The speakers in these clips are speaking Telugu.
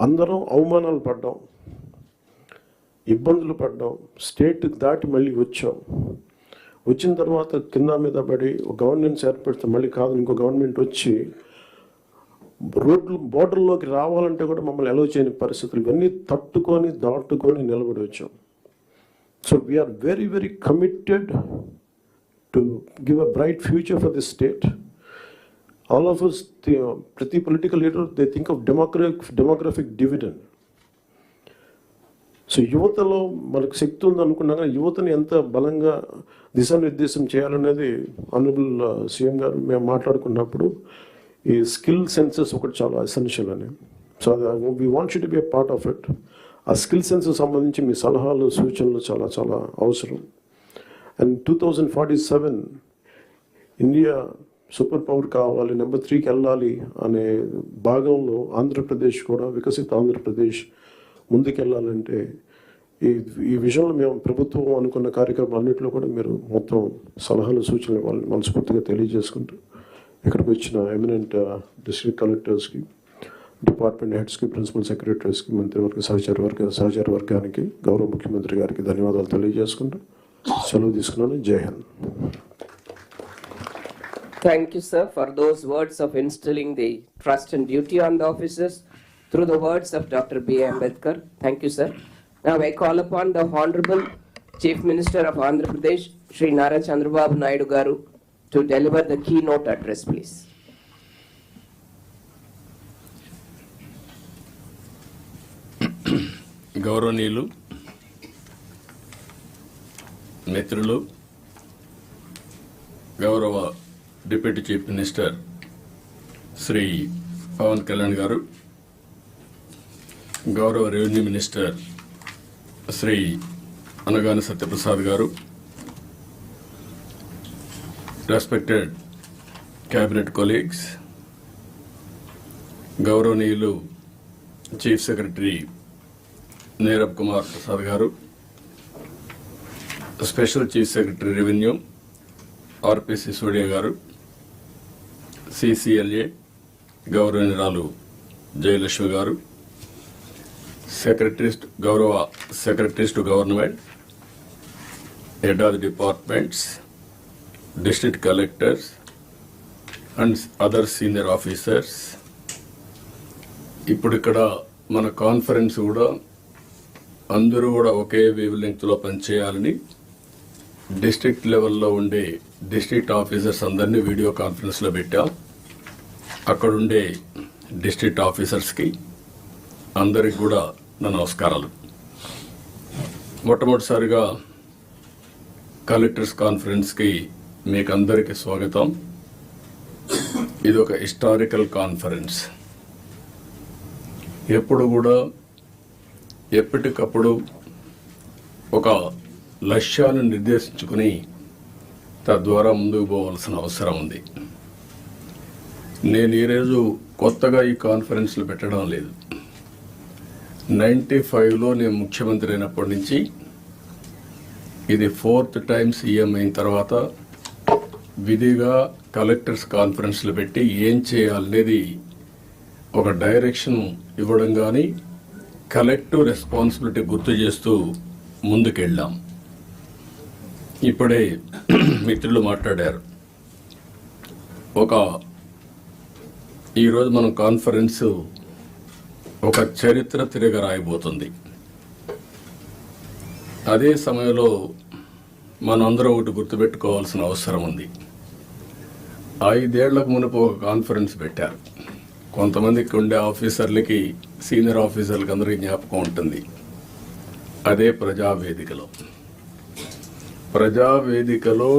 అందరం అవమానాలు పడ్డాం, ఇబ్బందులు పడ్డాం, స్టేట్ దాటి మళ్ళీ వచ్చాం. వచ్చిన తర్వాత కింద మీద పడి ఒక గవర్నెన్స్ ఏర్పడితే మళ్ళీ కాదు ఇంకో గవర్నమెంట్ వచ్చి రోడ్లు బోర్డర్లోకి రావాలంటే కూడా మమ్మల్ని అలౌ చేయని పరిస్థితులు, ఇవన్నీ తట్టుకొని దాటుకొని నిలబడి వచ్చాం. So we are very very committed to give a bright future for this state. All of us, ప్రతి political leader they think of demographic dividend. So యువతలో మనకు శక్తి ఉంది అనుకున్నాక యువతని ఎంత బలంగా దిశానిర్దేశం చేయాలనేది ఆనరబుల్ సీఎం గారు మేము మాట్లాడుకున్నప్పుడు ఈ స్కిల్ సెన్సెస్ ఒకటి చాలా ఎసెన్షియల్ అని. So we want you to be a part of it. ఆ స్కిల్ సెన్సెస్ సంబంధించి మీ సలహాలు సూచనలు చాలా చాలా అవసరం. అండ్ 2047 ఇండియా సూపర్ పవర్ కావాలి, నెంబర్ 3కి వెళ్ళాలి అనే భాగంలో ఆంధ్రప్రదేశ్ కూడా వికసిత ఆంధ్రప్రదేశ్ ముందుకెళ్ళాలంటే ఈ విషయంలో మేము ప్రభుత్వం అనుకున్న కార్యక్రమాలన్నింటిలో కూడా మీరు మొత్తం సలహాలు సూచనలు వాళ్ళని మనస్ఫూర్తిగా తెలియజేసుకుంటూ ఇక్కడికి వచ్చిన ఎమినెంట్ డిస్ట్రిక్ట్ కలెక్టర్స్కి, డిపార్ట్మెంట్ హెడ్స్కి, ప్రిన్సిపల్ సెక్రటరీస్కి, మంత్రివర్గ సహచార వర్గానికి, గౌరవ ముఖ్యమంత్రి గారికి ధన్యవాదాలు తెలియజేసుకుంటూ సెలవు తీసుకున్నాను. జై Hind. Thank you, sir, for those words of instilling the trust and duty on the officers through the words of Dr. B. Ambedkar. Thank you, sir. Now I call upon the Honorable Chief Minister of Andhra Pradesh, Shri Nara Chandrababu Naidu Garu, to deliver the keynote address, please. గౌరవనీయులు, మిత్రులు, గౌరవ deputy chief minister Shri Pavan Kalyan garu, గౌరవ revenue minister Shri Anagani Satyaprasad garu, respected cabinet colleagues, గౌరవనీయులు chief secretary Nirab Kumar Prasad garu, special chief secretary revenue RP Sisodia garu, CCLA గౌరవనీయురాలు జయలక్ష్మి గారు, గౌరవ secretaries to government, head of the departments, district collectors and other senior officers. ఇప్పుడు ఇక్కడ మన కాన్ఫరెన్స్ కూడా అందరూ కూడా ఒకే వేవ్ లెంగ్త్లో పనిచేయాలని డిస్ట్రిక్ట్ లెవెల్లో ఉండే డిస్ట్రిక్ట్ ఆఫీసర్స్ అందరినీ వీడియో కాన్ఫరెన్స్లో పెట్టాం. అక్కడుండే డిస్ట్రిక్ట్ ఆఫీసర్స్కి అందరికి కూడా నా నమస్కారాలు. మొట్టమొదటిసారిగా కలెక్టర్స్ కాన్ఫరెన్స్కి మీకు అందరికీ స్వాగతం. ఇది ఒక హిస్టారికల్ కాన్ఫరెన్స్. ఎప్పుడు కూడా ఎప్పటికప్పుడు ఒక లక్ష్యాన్ని నిర్దేశించుకుని తద్వారా ముందుకు పోవాల్సిన అవసరం ఉంది. నేను ఈరోజు కొత్తగా ఈ కాన్ఫరెన్స్లు పెట్టడం లేదు. 95లో నేను ముఖ్యమంత్రి అయినప్పటి నుంచి ఇది 4th టైం సీఎం అయిన తర్వాత విధిగా కలెక్టర్స్ కాన్ఫరెన్స్లు పెట్టి ఏం చేయాలనేది ఒక డైరెక్షన్ ఇవ్వడం కానీ కలెక్టివ్ రెస్పాన్సిబిలిటీ గుర్తు చేస్తూ ముందుకెళ్ళాం. ఇప్పుడే మిత్రులు మాట్లాడారు. ఈరోజు మనం కాన్ఫరెన్స్ ఒక చరిత్ర తిరగ రాయబోతుంది. అదే సమయంలో మనందరం ఒకటి గుర్తుపెట్టుకోవాల్సిన అవసరం ఉంది. 5 ఏళ్లకు మునుపు ఒక కాన్ఫరెన్స్ పెట్టారు. కొంతమందికి ఉండే ఆఫీసర్లకి, సీనియర్ ఆఫీసర్లకి అందరికీ జ్ఞాపకం ఉంటుంది. అదే ప్రజావేదికలో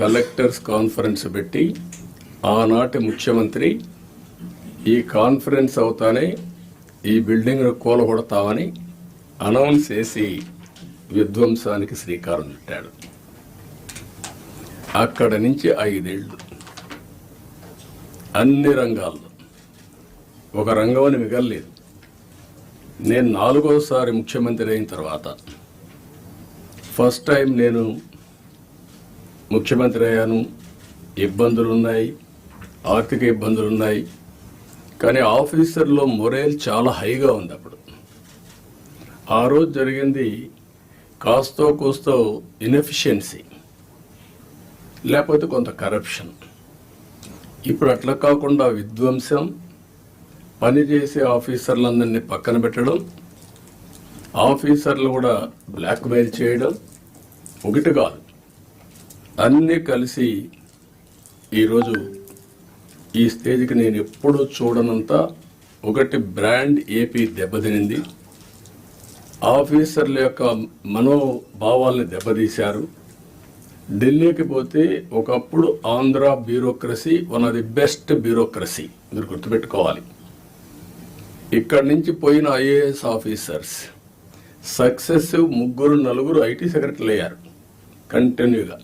కలెక్టర్స్ కాన్ఫరెన్స్ పెట్టి ఆనాటి ముఖ్యమంత్రి ఈ కాన్ఫరెన్స్ అవుతానే ఈ బిల్డింగ్ కూలగొడతామని అనౌన్స్ చేసి విధ్వంసానికి శ్రీకారం చుట్టాడు. అక్కడ నుంచి 5 ఏళ్ళు అన్ని రంగాల్లో ఒక రంగం అని మిగలలేదు. నేను 4వసారి ముఖ్యమంత్రి అయిన తర్వాత ఫస్ట్ టైం నేను ముఖ్యమంత్రి అయ్యాను. ఇబ్బందులు ఉన్నాయి, ఆర్థిక ఇబ్బందులు ఉన్నాయి. కానీ ఆఫీసర్లో మొరేల్ చాలా హైగా ఉంది అప్పుడు. ఆ రోజు జరిగింది కాస్తో కూస్తో ఇన్ఎఫిషియన్సీ, లేకపోతే కొంత కరప్షన్. ఇప్పుడు అట్లా కాకుండా విధ్వంసం, పనిచేసే ఆఫీసర్లందరినీ పక్కన పెట్టడం, ఆఫీసర్లు కూడా బ్లాక్మెయిల్ చేయడం, ఒకటి కాదు అన్నీ కలిసి ఈరోజు ఈ స్టేజ్కి నేను ఎప్పుడూ చూడనంత ఒకటి బ్రాండ్ ఏపీ దెబ్బతినింది. ఆఫీసర్ల యొక్క మనోభావాల్ని దెబ్బతీశారు. ఢిల్లీకి పోతే ఒకప్పుడు Andhra bureaucracy one of the best bureaucracy, మీరు గుర్తుపెట్టుకోవాలి. ఇక్కడి నుంచి పోయిన ఐఏఎస్ ఆఫీసర్స్ సక్సెసివ్ 3-4 ఐటీ సెక్రటరీలు అయ్యారు కంటిన్యూగా.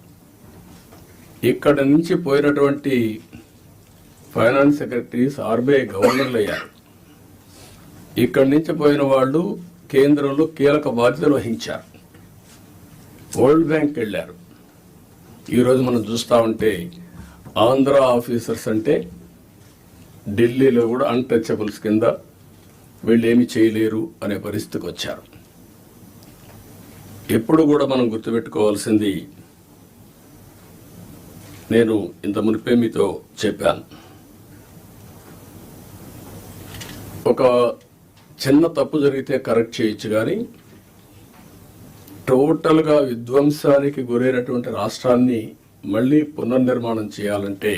ఇక్కడ నుంచి పోయినటువంటి ఫైనాన్స్ సెక్రటరీస్ ఆర్బీఐ గవర్నర్లు అయ్యారు. ఇక్కడి నుంచి పోయిన వాళ్ళు కేంద్రంలో కీలక బాధ్యతలు వహించారు, వరల్డ్ బ్యాంక్ వెళ్ళారు. ఈరోజు మనం చూస్తూ ఉంటే ఆంధ్ర ఆఫీసర్స్ అంటే ఢిల్లీలో కూడా అన్టచబుల్స్ కింద, వీళ్ళు ఏమి చేయలేరు అనే పరిస్థితికి వచ్చారు. ఎప్పుడు కూడా మనం గుర్తుపెట్టుకోవాల్సింది, నేను ఇంత మునిపే మీతో చెప్పాను, ఒక చిన్న తప్పు జరిగితే కరెక్ట్ చేయొచ్చు, కానీ టోటల్గా విధ్వంసానికి గురైనటువంటి రాష్ట్రాన్ని మళ్ళీ పునర్నిర్మాణం చేయాలంటే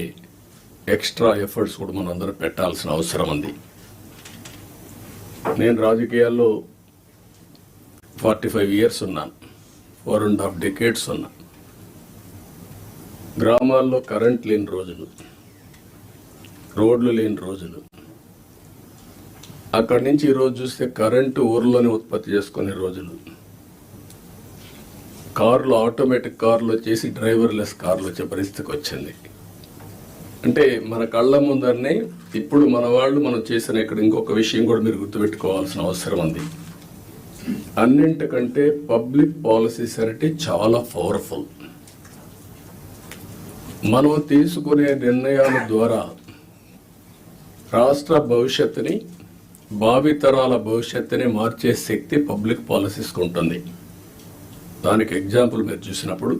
ఎక్స్ట్రా ఎఫర్ట్స్ కూడా మనం అందరం పెట్టాల్సిన అవసరం ఉంది. నేను రాజకీయాల్లో 45 years ఉన్నాను, 4.5 decades ఉన్నా. గ్రామాల్లో కరెంట్ లేని రోజులు, రోడ్లు లేని రోజులు, అక్కడి నుంచి ఈరోజు చూస్తే కరెంటు ఊర్లోనే ఉత్పత్తి చేసుకునే రోజులు, కార్లు ఆటోమేటిక్ కార్లు వచ్చేసి డ్రైవర్లెస్ కార్లు వచ్చే పరిస్థితికి వచ్చింది. అంటే మన కళ్ళ ముందరనే ఇప్పుడు మన వాళ్ళు మనం చేసిన ఇక్కడ ఇంకొక విషయం కూడా మీరు గుర్తుపెట్టుకోవాల్సిన అవసరం ఉంది. అన్నింటికంటే పబ్లిక్ పాలసీస్ అంటే చాలా పవర్ఫుల్. మనం తీసుకునే నిర్ణయాల ద్వారా రాష్ట్ర భవిష్యత్తుని, భావితరాల భవిష్యత్తుని మార్చే శక్తి పబ్లిక్ పాలసీస్కి ఉంటుంది. దానికి ఎగ్జాంపుల్ మీరు చూసినప్పుడు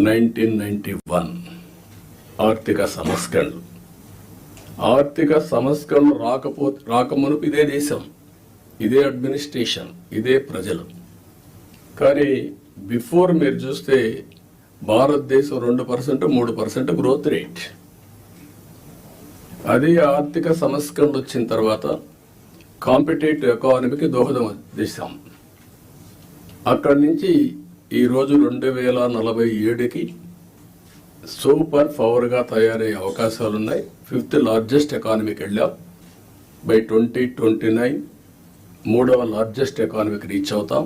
1991 ఆర్థిక సంస్కరణలు. ఆర్థిక సంస్కరణలు రాకమునుపు ఇదే దేశం, ఇదే అడ్మినిస్ట్రేషన్, ఇదే ప్రజలు. కానీ బిఫోర్ మీరు చూస్తే భారతదేశం 2%, 3% గ్రోత్ రేట్. అదే ఆర్థిక సంస్కరణలు వచ్చిన తర్వాత కాంపిటేటివ్ ఎకానమీకి దోహదం చేశాం. అక్కడి నుంచి ఈరోజు 2047కి సూపర్ పవర్గా తయారయ్యే అవకాశాలున్నాయి. 5th largest ఎకానమీకి వెళ్ళాం. బై 2029 3వ లార్జెస్ట్ ఎకానమీకి రీచ్ అవుతాం.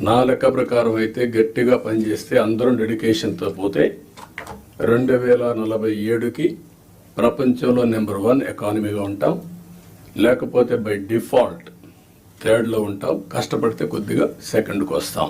నా లెక్క ప్రకారం అయితే గట్టిగా పనిచేస్తే అందరం డెడికేషన్తో పోతే 2047కి ప్రపంచంలో నెంబర్ 1 ఎకానమీగా ఉంటాం. లేకపోతే బై డిఫాల్ట్ 3rd లో ఉంటాం. కష్టపడితే కొద్దిగా 2ndకు వస్తాం.